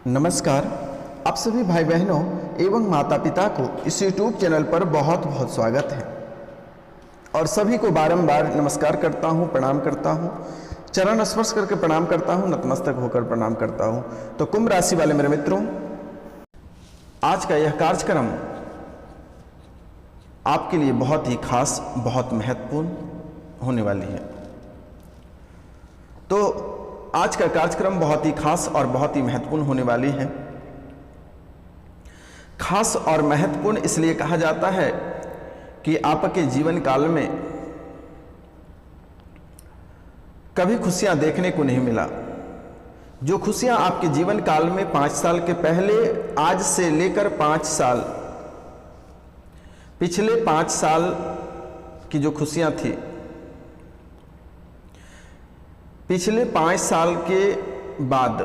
नमस्कार। आप सभी भाई बहनों एवं माता पिता को इस YouTube चैनल पर बहुत बहुत स्वागत है और सभी को बारंबार नमस्कार करता हूं, प्रणाम करता हूं, चरण स्पर्श करके प्रणाम करता हूं, नतमस्तक होकर प्रणाम करता हूं। तो कुंभ राशि वाले मेरे मित्रों, आज का यह कार्यक्रम आपके लिए बहुत ही खास, बहुत महत्वपूर्ण होने वाली है। तो आज का कार्यक्रम बहुत ही खास और बहुत ही महत्वपूर्ण होने वाली है। खास और महत्वपूर्ण इसलिए कहा जाता है कि आपके जीवन काल में कभी खुशियां देखने को नहीं मिला। जो खुशियां आपके जीवन काल में 5 साल के पहले, आज से लेकर 5 साल, पिछले 5 साल की जो खुशियां थी, पिछले 5 साल के बाद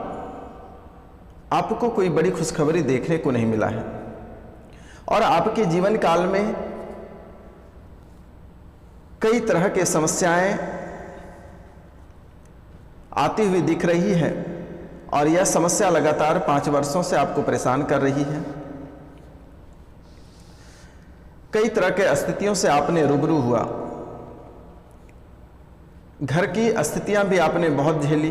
आपको कोई बड़ी खुशखबरी देखने को नहीं मिला है और आपके जीवन काल में कई तरह के समस्याएं आती हुई दिख रही है और यह समस्या लगातार 5 वर्षों से आपको परेशान कर रही है। कई तरह के स्थितियों से आपने रूबरू हुआ, घर की स्थितियां भी आपने बहुत झेली,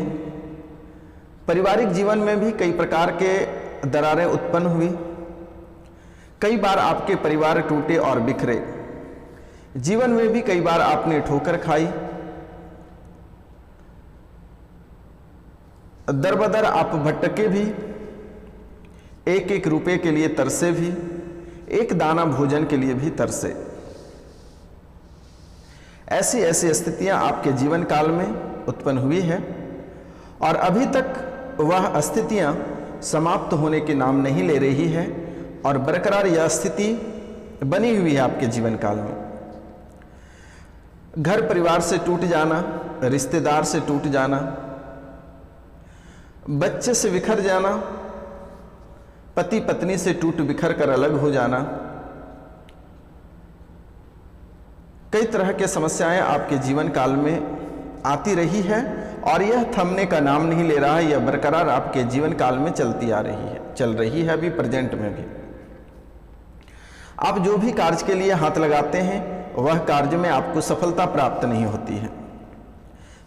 पारिवारिक जीवन में भी कई प्रकार के दरारें उत्पन्न हुई, कई बार आपके परिवार टूटे और बिखरे, जीवन में भी कई बार आपने ठोकर खाई, दर बदर आप भटके भी, एक एक रुपए के लिए तरसे भी, एक दाना भोजन के लिए भी तरसे। ऐसी ऐसी स्थितियां आपके जीवन काल में उत्पन्न हुई है और अभी तक वह स्थितियां समाप्त होने के नाम नहीं ले रही है और बरकरार यह स्थिति बनी हुई है आपके जीवन काल में। घर परिवार से टूट जाना, रिश्तेदार से टूट जाना, बच्चे से बिखर जाना, पति पत्नी से टूट बिखर कर अलग हो जाना, कई तरह के समस्याएं आपके जीवन काल में आती रही है और यह थमने का नाम नहीं ले रहा है। यह बरकरार आपके जीवन काल में चलती आ रही है, चल रही है अभी प्रेजेंट में भी। आप जो भी कार्य के लिए हाथ लगाते हैं वह कार्य में आपको सफलता प्राप्त नहीं होती है,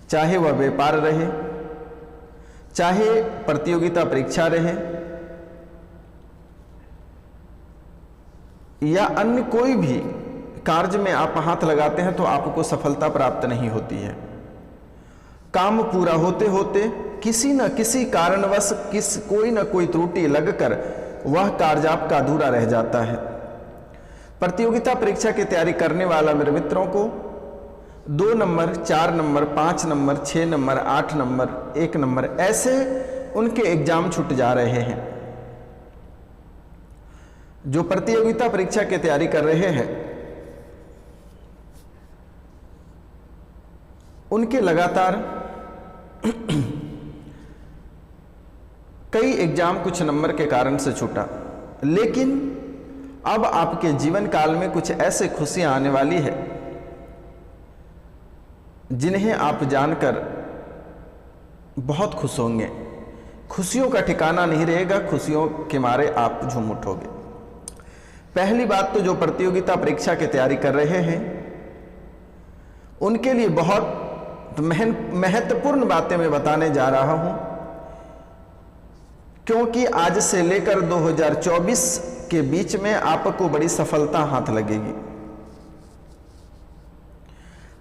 चाहे वह व्यापार रहे, चाहे प्रतियोगिता परीक्षा रहे या अन्य कोई भी कार्य में आप हाथ लगाते हैं तो आपको सफलता प्राप्त नहीं होती है। काम पूरा होते होते किसी न किसी कारणवश कोई न कोई त्रुटि लगकर वह कार्य आपका अधूरा रह जाता है। प्रतियोगिता परीक्षा की तैयारी करने वाला मेरे मित्रों को 2 number, 4 number, 5 number, 6 number, 8 number, 1 number, ऐसे उनके एग्जाम छूट जा रहे हैं। जो प्रतियोगिता परीक्षा की तैयारी कर रहे हैं उनके लगातार कई एग्जाम कुछ नंबर के कारण से छूटा, लेकिन अब आपके जीवन काल में कुछ ऐसे खुशियां आने वाली है जिन्हें आप जानकर बहुत खुश होंगे। खुशियों का ठिकाना नहीं रहेगा, खुशियों के मारे आप झूम उठोगे। पहली बात तो जो प्रतियोगिता परीक्षा की तैयारी कर रहे हैं उनके लिए बहुत महत्वपूर्ण बातें मैं बताने जा रहा हूं, क्योंकि आज से लेकर 2024 के बीच में आपको बड़ी सफलता हाथ लगेगी।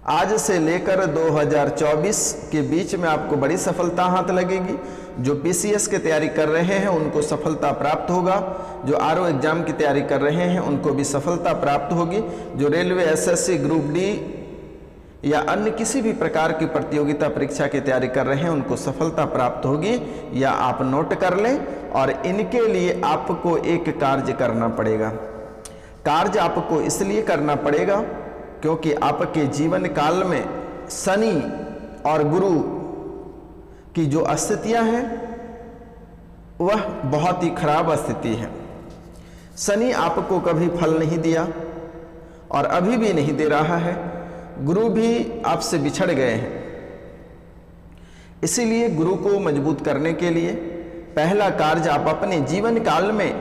आज से लेकर 2024 के बीच में आपको बड़ी सफलता हाथ लगेगी। जो पीसीएस की तैयारी कर रहे हैं उनको सफलता प्राप्त होगा, जो आरओ एग्जाम की तैयारी कर रहे हैं उनको भी सफलता प्राप्त होगी, जो रेलवे, एसएससी, ग्रुप डी या अन्य किसी भी प्रकार की प्रतियोगिता परीक्षा की तैयारी कर रहे हैं उनको सफलता प्राप्त होगी। या आप नोट कर लें और इनके लिए आपको एक कार्य करना पड़ेगा। कार्य आपको इसलिए करना पड़ेगा क्योंकि आपके जीवन काल में शनि और गुरु की जो स्थितियां हैं वह बहुत ही खराब स्थिति है। शनि आपको कभी फल नहीं दिया और अभी भी नहीं दे रहा है, गुरु भी आपसे बिछड़ गए हैं। इसीलिए गुरु को मजबूत करने के लिए पहला कार्य आप अपने जीवन काल में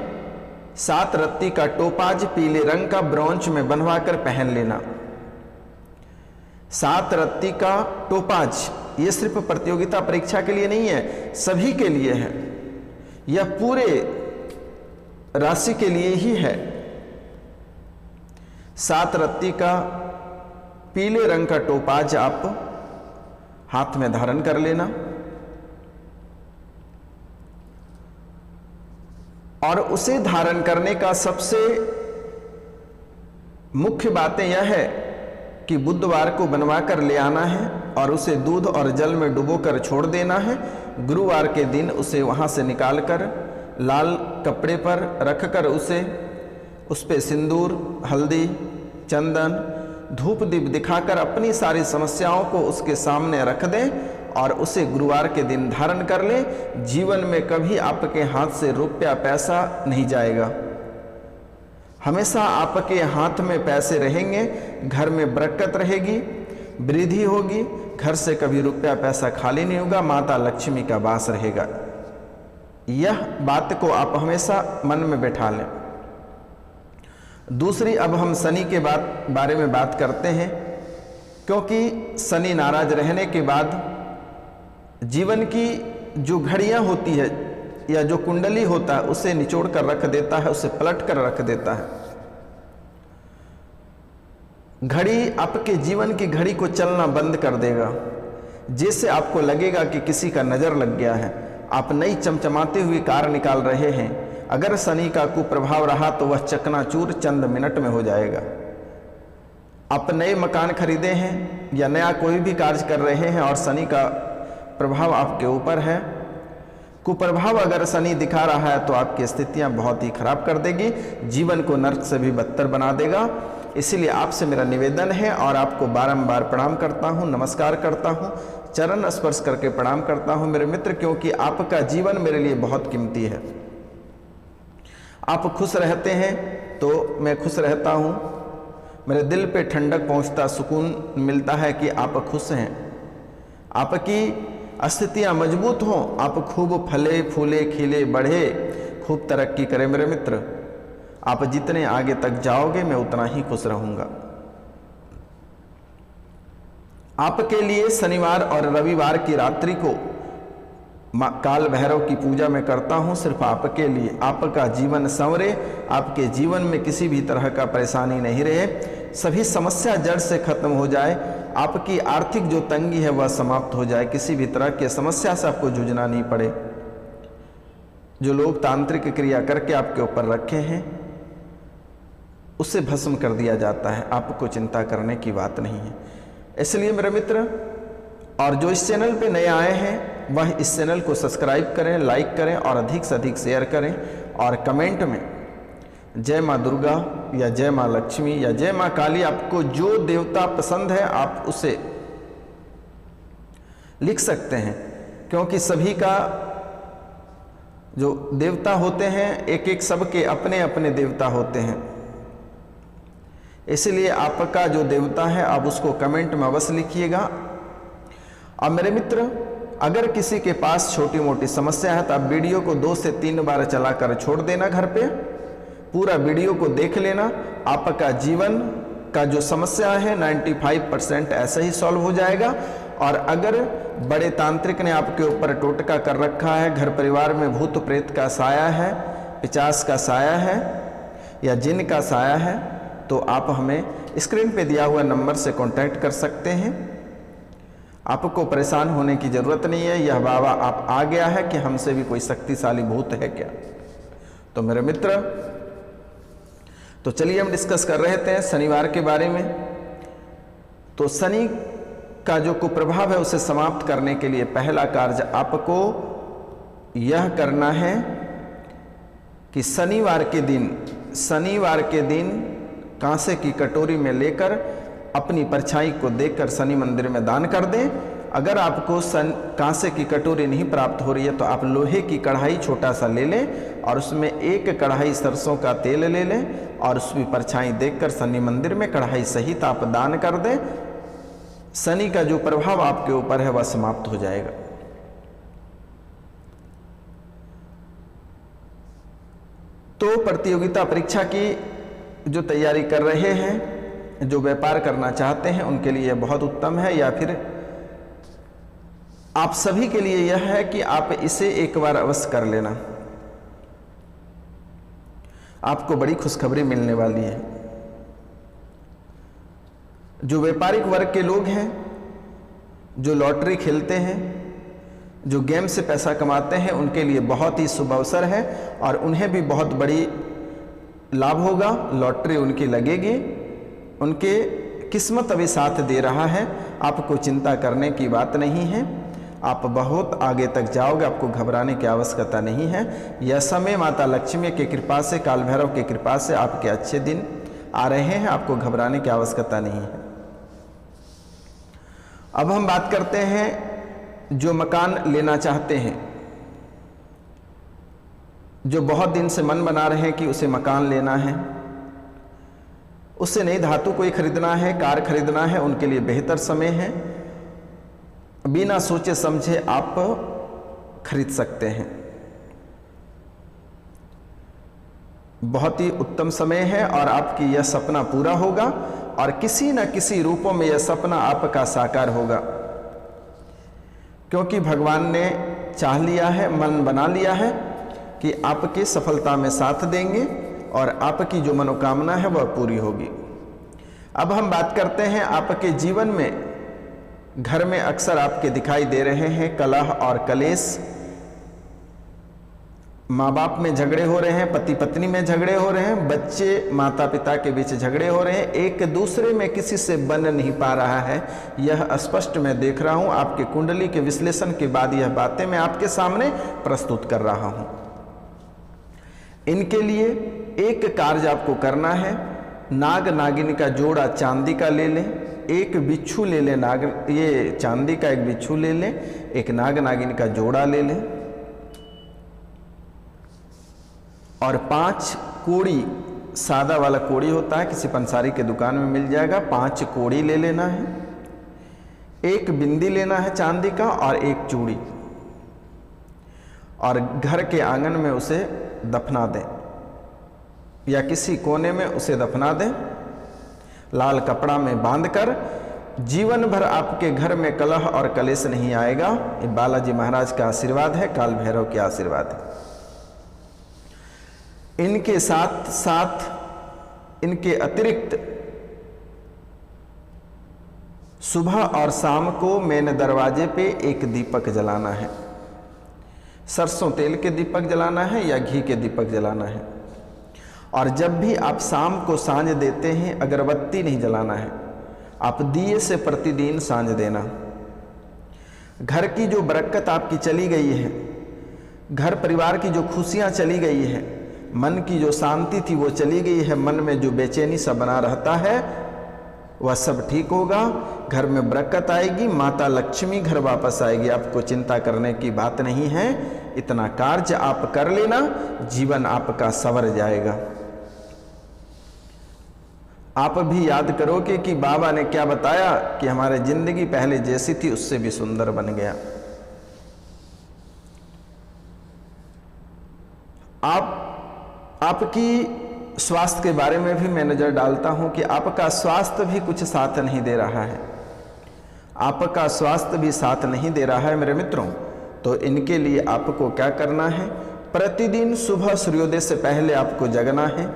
7 रत्ती का टोपाज पीले रंग का ब्रॉन्ज में बनवाकर पहन लेना। 7 रत्ती का टोपाज, ये सिर्फ प्रतियोगिता परीक्षा के लिए नहीं है, सभी के लिए है, यह पूरे राशि के लिए ही है। 7 रत्ती का पीले रंग का टोपाज आप हाथ में धारण कर लेना और उसे धारण करने का सबसे मुख्य बातें यह है कि बुधवार को बनवा कर ले आना है और उसे दूध और जल में डुबोकर छोड़ देना है। गुरुवार के दिन उसे वहां से निकालकर लाल कपड़े पर रखकर उस पे सिंदूर, हल्दी, चंदन, धूप दीप दिखाकर अपनी सारी समस्याओं को उसके सामने रख दें और उसे गुरुवार के दिन धारण कर लें। जीवन में कभी आपके हाथ से रुपया पैसा नहीं जाएगा, हमेशा आपके हाथ में पैसे रहेंगे, घर में बरकत रहेगी, वृद्धि होगी, घर से कभी रुपया पैसा खाली नहीं होगा, माता लक्ष्मी का वास रहेगा। यह बात को आप हमेशा मन में बैठा लें। दूसरी, अब हम शनि के बारे में बात करते हैं, क्योंकि शनि नाराज रहने के बाद जीवन की जो घड़ियां होती है या जो कुंडली होता है उसे निचोड़ कर रख देता है, उसे पलट कर रख देता है। घड़ी आपके जीवन की घड़ी को चलना बंद कर देगा, जैसे आपको लगेगा कि किसी का नजर लग गया है। आप नई चमचमाती हुई कार निकाल रहे हैं, अगर शनि का कुप्रभाव रहा तो वह चकनाचूर चंद मिनट में हो जाएगा। आप नए मकान खरीदे हैं या नया कोई भी कार्य कर रहे हैं और शनि का प्रभाव आपके ऊपर है, कुप्रभाव अगर शनि दिखा रहा है तो आपकी स्थितियां बहुत ही खराब कर देगी, जीवन को नर्क से भी बदतर बना देगा। इसीलिए आपसे मेरा निवेदन है और आपको बारंबार प्रणाम करता हूं, नमस्कार करता हूं, चरण स्पर्श करके प्रणाम करता हूं मेरे मित्र, क्योंकि आपका जीवन मेरे लिए बहुत कीमती है। आप खुश रहते हैं तो मैं खुश रहता हूं, मेरे दिल पे ठंडक पहुंचता, सुकून मिलता है कि आप खुश हैं। आपकी स्थितियां मजबूत हों, आप खूब फले फूले खिले बढ़े, खूब तरक्की करें मेरे मित्र। आप जितने आगे तक जाओगे मैं उतना ही खुश रहूंगा। आपके लिए शनिवार और रविवार की रात्रि को काल भैरव की पूजा मैं करता हूं, सिर्फ आपके लिए। आपका जीवन संवरे, आपके जीवन में किसी भी तरह का परेशानी नहीं रहे, सभी समस्या जड़ से खत्म हो जाए, आपकी आर्थिक जो तंगी है वह समाप्त हो जाए, किसी भी तरह की समस्या से आपको जूझना नहीं पड़े। जो लोग तांत्रिक क्रिया करके आपके ऊपर रखे हैं उसे भस्म कर दिया जाता है, आपको चिंता करने की बात नहीं है। इसलिए मेरे मित्र, और जो इस चैनल पे नए आए हैं वह इस चैनल को सब्सक्राइब करें, लाइक करें और अधिक से अधिक शेयर करें और कमेंट में जय माँ दुर्गा या जय माँ लक्ष्मी या जय माँ काली, आपको जो देवता पसंद है आप उसे लिख सकते हैं, क्योंकि सभी का जो देवता होते हैं एक एक सबके अपने अपने देवता होते हैं। इसलिए आपका जो देवता है आप उसको कमेंट में अवश्य लिखिएगा। और मेरे मित्र, अगर किसी के पास छोटी मोटी समस्या है तो आप वीडियो को 2 से 3 बार चलाकर छोड़ देना, घर पे पूरा वीडियो को देख लेना। आपका जीवन का जो समस्या है 95% ऐसे ही सॉल्व हो जाएगा। और अगर बड़े तांत्रिक ने आपके ऊपर टोटका कर रखा है, घर परिवार में भूत प्रेत का साया है, पिशाच का साया है या जिन का साया है, तो आप हमें स्क्रीन पे दिया हुआ नंबर से कांटेक्ट कर सकते हैं। आपको परेशान होने की जरूरत नहीं है, यह बाबा आप आ गया है कि हमसे भी कोई शक्तिशाली भूत है क्या। तो मेरे मित्र, तो चलिए हम डिस्कस कर रहे थे शनिवार के बारे में। तो शनि का जो कुप्रभाव है उसे समाप्त करने के लिए पहला कार्य आपको यह करना है कि शनिवार के दिन कांसे की कटोरी में लेकर अपनी परछाई को देखकर शनि मंदिर में दान कर दें। अगर आपको कांसे की कटोरी नहीं प्राप्त हो रही है तो आप लोहे की कढ़ाई छोटा सा ले लें और उसमें 1 कढ़ाई सरसों का तेल ले लें और उसकी परछाई देखकर शनि मंदिर में कढ़ाई सहित आप दान कर दें। शनि का जो प्रभाव आपके ऊपर है वह समाप्त हो जाएगा। तो प्रतियोगिता परीक्षा की जो तैयारी कर रहे हैं, जो व्यापार करना चाहते हैं, उनके लिए बहुत उत्तम है, या फिर आप सभी के लिए यह है कि आप इसे एक बार अवश्य कर लेना। आपको बड़ी खुशखबरी मिलने वाली है। जो व्यापारिक वर्ग के लोग हैं, जो लॉटरी खेलते हैं, जो गेम से पैसा कमाते हैं, उनके लिए बहुत ही शुभ अवसर है और उन्हें भी बहुत बड़ी लाभ होगा। लॉटरी उनकी लगेगी, उनके किस्मत अभी साथ दे रहा है। आपको चिंता करने की बात नहीं है, आप बहुत आगे तक जाओगे, आपको घबराने की आवश्यकता नहीं है। यह समय माता लक्ष्मी की कृपा से, काल भैरव की कृपा से आपके अच्छे दिन आ रहे हैं, आपको घबराने की आवश्यकता नहीं है। अब हम बात करते हैं जो मकान लेना चाहते हैं, जो बहुत दिन से मन बना रहे हैं कि उसे मकान लेना है, उससे नई धातु कोई खरीदना है, कार खरीदना है, उनके लिए बेहतर समय है। बिना सोचे समझे आप खरीद सकते हैं। बहुत ही उत्तम समय है और आपकी यह सपना पूरा होगा और किसी न किसी रूपों में यह सपना आपका साकार होगा, क्योंकि भगवान ने चाह लिया है, मन बना लिया है कि आपकी सफलता में साथ देंगे और आपकी जो मनोकामना है वह पूरी होगी। अब हम बात करते हैं आपके जीवन में, घर में अक्सर आपके दिखाई दे रहे हैं कलह और कलेश। माँ बाप में झगड़े हो रहे हैं, पति पत्नी में झगड़े हो रहे हैं, बच्चे माता पिता के बीच झगड़े हो रहे हैं, एक दूसरे में किसी से बन नहीं पा रहा है। यह स्पष्ट मैं देख रहा हूं। आपके कुंडली के विश्लेषण के बाद यह बातें मैं आपके सामने प्रस्तुत कर रहा हूं। इनके लिए एक कार्य आपको करना है। नाग नागिन का जोड़ा चांदी का ले लें, एक बिच्छू ले लें, ये चांदी का एक बिच्छू ले लें, एक नाग नागिन का जोड़ा ले लें और 5 कोड़ी, सादा वाला कोड़ी होता है, किसी पंसारी के दुकान में मिल जाएगा, 5 कोड़ी ले लेना है, एक बिंदी लेना है चांदी का और एक चूड़ी, और घर के आंगन में उसे दफना दें या किसी कोने में उसे दफना दें। लाल कपड़ा में बांधकर जीवन भर आपके घर में कलह और कलेश नहीं आएगा। ये बालाजी महाराज का आशीर्वाद है, काल भैरव के आशीर्वाद है। इनके साथ साथ इनके अतिरिक्त सुबह और शाम को मेन दरवाजे पे एक दीपक जलाना है। सरसों तेल के दीपक जलाना है या घी के दीपक जलाना है। और जब भी आप शाम को सांझ देते हैं, अगरबत्ती नहीं जलाना है, आप दिए से प्रतिदिन सांझ देना। घर की जो बरकत आपकी चली गई है, घर परिवार की जो खुशियां चली गई है, मन की जो शांति थी वो चली गई है, मन में जो बेचैनी सा बना रहता है वह सब ठीक होगा। घर में बरकत आएगी, माता लक्ष्मी घर वापस आएगी। आपको चिंता करने की बात नहीं है। इतना कार्य आप कर लेना, जीवन आपका संवर जाएगा। आप भी याद करोगे कि बाबा ने क्या बताया कि हमारी जिंदगी पहले जैसी थी उससे भी सुंदर बन गया। आपकी स्वास्थ्य के बारे में भी मैं नजर डालता हूं कि आपका स्वास्थ्य भी कुछ साथ नहीं दे रहा है। आपका स्वास्थ्य भी साथ नहीं दे रहा है मेरे मित्रों। तो इनके लिए आपको क्या करना है? प्रतिदिन सुबह सूर्योदय से पहले आपको जगना है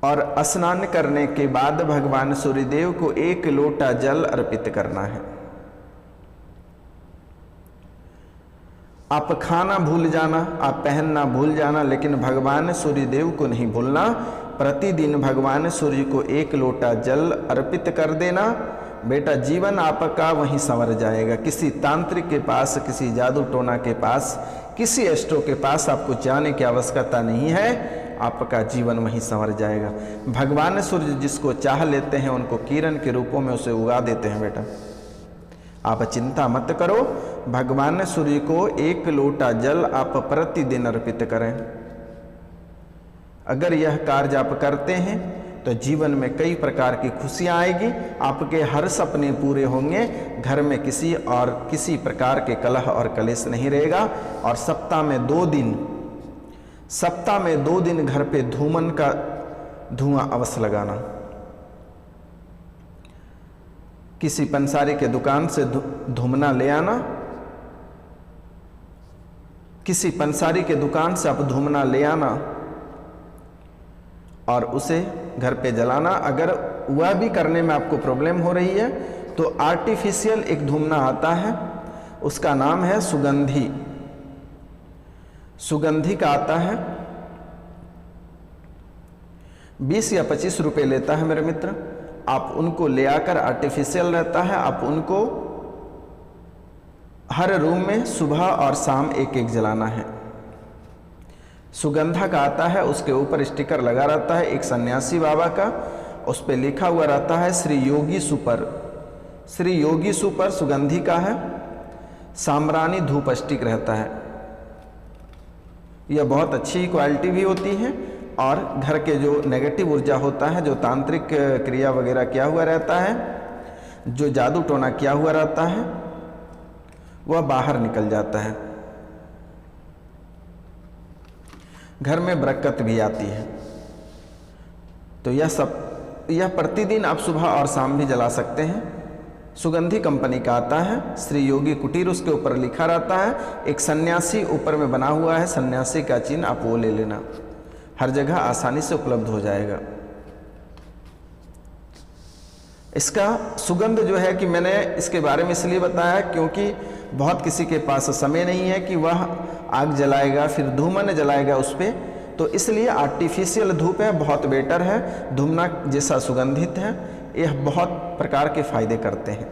और स्नान करने के बाद भगवान सूर्यदेव को 1 लोटा जल अर्पित करना है। आप खाना भूल जाना, आप पहनना भूल जाना, लेकिन भगवान सूर्यदेव को नहीं भूलना। प्रतिदिन भगवान सूर्य को 1 लोटा जल अर्पित कर देना। बेटा जीवन आपका वहीं संवर जाएगा। किसी तांत्रिक के पास, किसी जादू टोना के पास, किसी एस्ट्रो के पास आपको जाने की आवश्यकता नहीं है। आपका जीवन वहीं संवर जाएगा। भगवान सूर्य जिसको चाह लेते हैं उनको किरण के रूपों में उसे उगा देते हैं। बेटा आप चिंता मत करो। भगवान सूर्य को 1 लोटा जल आप प्रतिदिन अर्पित करें। अगर यह कार्य आप करते हैं तो जीवन में कई प्रकार की खुशियां आएगी। आपके हर सपने पूरे होंगे। घर में किसी प्रकार के कलह और कलेश नहीं रहेगा। और सप्ताह में 2 दिन सप्ताह में 2 दिन घर पे धूमन का धुआं अवश्य लगाना। किसी पंसारी के दुकान से धूमना ले आना, किसी पंसारी के दुकान से आप धूमना ले आना और उसे घर पे जलाना। अगर वह भी करने में आपको प्रॉब्लम हो रही है तो आर्टिफिशियल एक धूमना आता है, उसका नाम है सुगंधी। सुगंधी का आता है 20 या 25 रुपए लेता है मेरे मित्र। आप उनको ले आकर, आर्टिफिशियल रहता है, आप उनको हर रूम में सुबह और शाम एक एक जलाना है। सुगंधा का आता है, उसके ऊपर स्टिकर लगा रहता है एक सन्यासी बाबा का, उस पर लिखा हुआ रहता है श्री योगी सुपर। श्री योगी सुपर सुगंधी का है, साम्रानी धूप स्टिक रहता है। यह बहुत अच्छी क्वालिटी भी होती है और घर के जो नेगेटिव ऊर्जा होता है, जो तांत्रिक क्रिया वगैरह किया हुआ रहता है, जो जादू टोना किया हुआ रहता है, वह बाहर निकल जाता है। घर में बरकत भी आती है। तो यह प्रतिदिन आप सुबह और शाम भी जला सकते हैं। सुगंधी कंपनी का आता है, श्री योगी कुटीर, उसके ऊपर लिखा रहता है, एक सन्यासी ऊपर में बना हुआ है, सन्यासी का चिन्ह, आप वो ले लेना। हर जगह आसानी से उपलब्ध हो जाएगा। इसका सुगंध जो है कि मैंने इसके बारे में इसलिए बताया क्योंकि बहुत किसी के पास समय नहीं है कि वह आग जलाएगा फिर धूमन जलाएगा उस पर, तो इसलिए आर्टिफिशियल धूप है, बहुत बेटर है। धूमना जैसा सुगंधित है, यह बहुत प्रकार के फायदे करते हैं।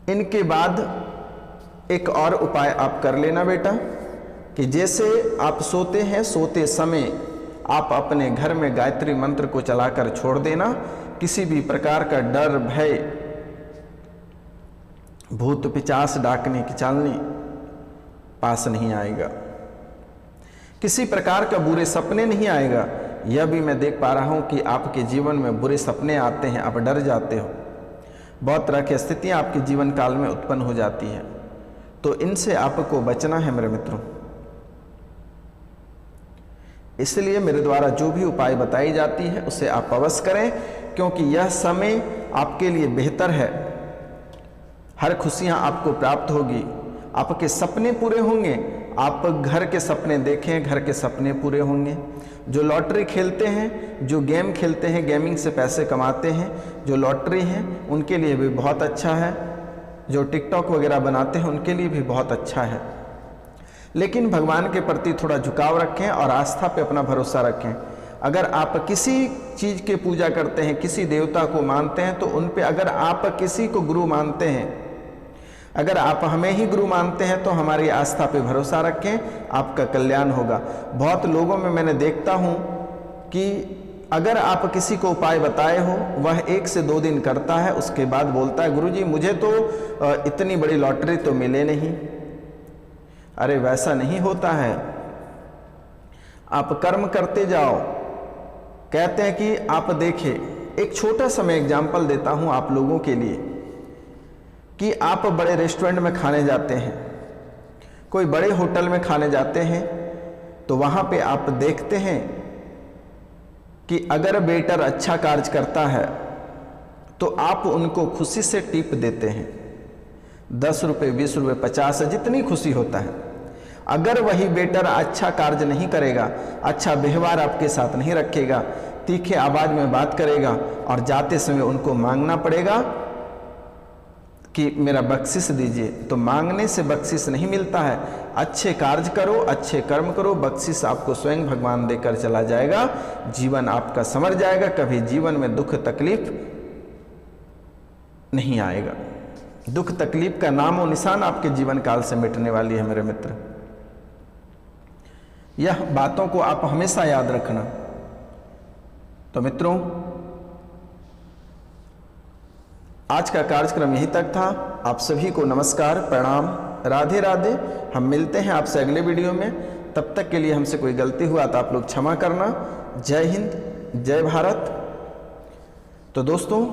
इनके बाद एक और उपाय आप कर लेना बेटा कि जैसे आप सोते हैं, सोते समय आप अपने घर में गायत्री मंत्र को चलाकर छोड़ देना। किसी भी प्रकार का डर, भय, भूत पिचास, डाकने की चालनी पास नहीं आएगा। किसी प्रकार का बुरे सपने नहीं आएगा। यह भी मैं देख पा रहा हूं कि आपके जीवन में बुरे सपने आते हैं, आप डर जाते हो, बहुत तरह की स्थितियां आपके जीवन काल में उत्पन्न हो जाती हैं। तो इनसे आपको बचना है मेरे मित्रों। इसलिए मेरे द्वारा जो भी उपाय बताई जाती है उसे आप अवश्य करें, क्योंकि यह समय आपके लिए बेहतर है। हर खुशियां आपको प्राप्त होगी, आपके सपने पूरे होंगे। आप घर के सपने देखें, घर के सपने पूरे होंगे। जो लॉटरी खेलते हैं, जो गेम खेलते हैं, गेमिंग से पैसे कमाते हैं, जो लॉटरी है उनके लिए भी बहुत अच्छा है। जो टिकटॉक वगैरह बनाते हैं उनके लिए भी बहुत अच्छा है। लेकिन भगवान के प्रति थोड़ा झुकाव रखें और आस्था पे अपना भरोसा रखें। अगर आप किसी चीज़ की पूजा करते हैं, किसी देवता को मानते हैं, तो उन पे अगर आप किसी को गुरु मानते हैं, अगर आप हमें ही गुरु मानते हैं, तो हमारी आस्था पे भरोसा रखें, आपका कल्याण होगा। बहुत लोगों में मैंने देखता हूँ कि अगर आप किसी को उपाय बताए हो, वह 1 से 2 दिन करता है, उसके बाद बोलता है गुरुजी मुझे तो इतनी बड़ी लॉटरी तो मिले नहीं। अरे वैसा नहीं होता है। आप कर्म करते जाओ। कहते हैं कि आप देखें, एक छोटा सा मैं एग्जाम्पल देता हूं आप लोगों के लिए कि आप बड़े रेस्टोरेंट में खाने जाते हैं, कोई बड़े होटल में खाने जाते हैं, तो वहां पे आप देखते हैं कि अगर वेटर अच्छा कार्य करता है तो आप उनको खुशी से टिप देते हैं। 10 रुपये, 20 रुपये, 50, जितनी खुशी होता है। अगर वही वेटर अच्छा कार्य नहीं करेगा, अच्छा व्यवहार आपके साथ नहीं रखेगा, तीखे आवाज में बात करेगा और जाते समय उनको मांगना पड़ेगा कि मेरा बख्शिश दीजिए, तो मांगने से बख्शिश नहीं मिलता है। अच्छे कार्य करो, अच्छे कर्म करो, बख्शिश आपको स्वयं भगवान देकर चला जाएगा। जीवन आपका संवर जाएगा, कभी जीवन में दुख तकलीफ नहीं आएगा। दुख तकलीफ का नाम और निशान आपके जीवन काल से मिटने वाली है मेरे मित्र। यह बातों को आप हमेशा याद रखना। तो मित्रों, आज का कार्यक्रम यहीं तक था। आप सभी को नमस्कार, प्रणाम, राधे राधे। हम मिलते हैं आपसे अगले वीडियो में। तब तक के लिए हमसे कोई गलती हुआ तो आप लोग क्षमा करना। जय हिंद, जय भारत। तो दोस्तों,